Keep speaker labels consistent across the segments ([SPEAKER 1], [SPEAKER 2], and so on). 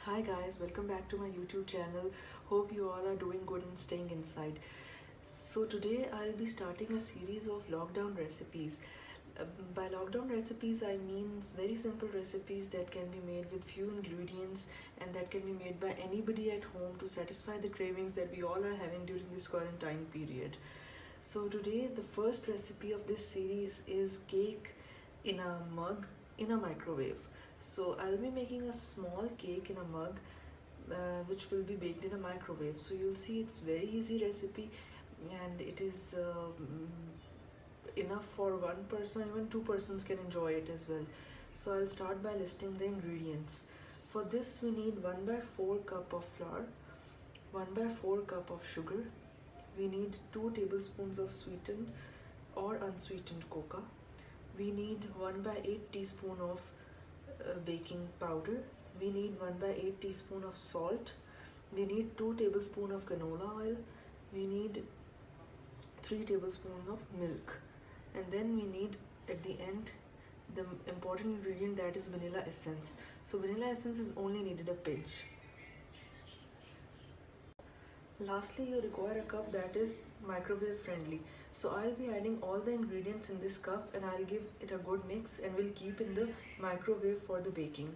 [SPEAKER 1] Hi guys, welcome back to my YouTube channel. Hope you all are doing good and staying inside. So today I'll be starting a series of lockdown recipes. By lockdown recipes I mean very simple recipes that can be made with few ingredients and that can be made by anybody at home to satisfy the cravings that we all are having during this quarantine period. So today the first recipe of this series is cake in a mug in a microwave. So I'll be making a small cake in a mug which will be baked in a microwave. So you'll see it's very easy recipe and it is enough for one person, even two persons can enjoy it as well. So I'll start by listing the ingredients. For this we need 1 by 4 cup of flour, 1 by 4 cup of sugar, we need 2 tablespoons of sweetened or unsweetened cocoa, we need 1 by 8 teaspoon of baking powder, we need 1 by 8 teaspoon of salt, we need 2 tablespoon of canola oil, we need 3 tablespoons of milk, and then we need at the end the important ingredient, that is vanilla essence. So vanilla essence is only needed a pinch. Lastly, you require a cup that is microwave friendly. So I'll be adding all the ingredients in this cup and I'll give it a good mix and we'll keep in the microwave for the baking.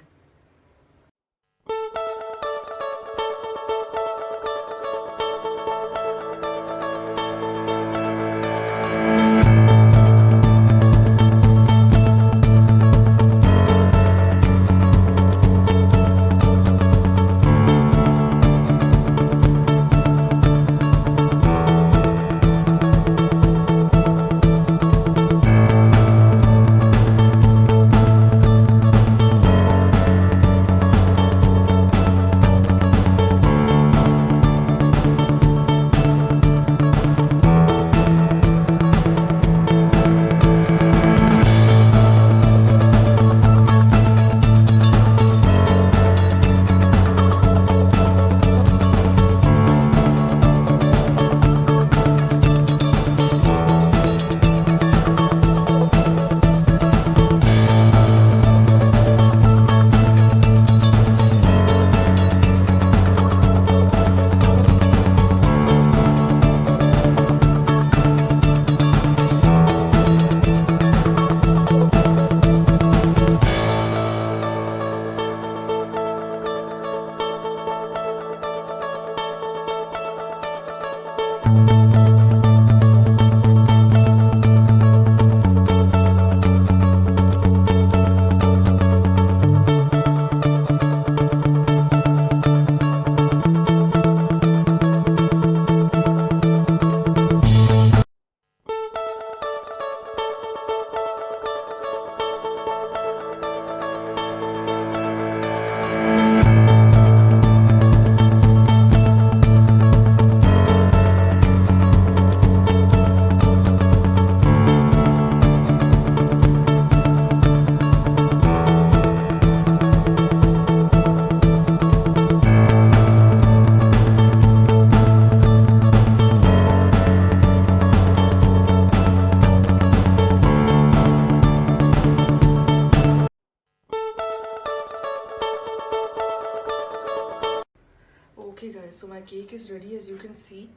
[SPEAKER 1] Okay guys, so my cake is ready. As you can see,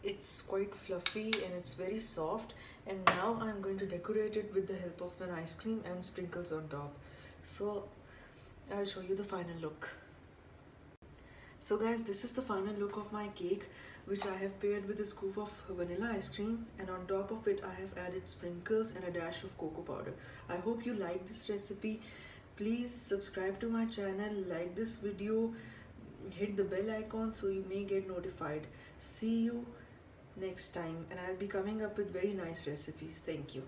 [SPEAKER 1] it's quite fluffy and it's very soft, and now I'm going to decorate it with the help of an ice cream and sprinkles on top. So I'll show you the final look. So guys, this is the final look of my cake, which I have paired with a scoop of vanilla ice cream, and on top of it I have added sprinkles and a dash of cocoa powder. I hope you like this recipe. Please subscribe to my channel, like this video, hit the bell icon so you may get notified. See you next time, and I'll be coming up with very nice recipes. Thank you.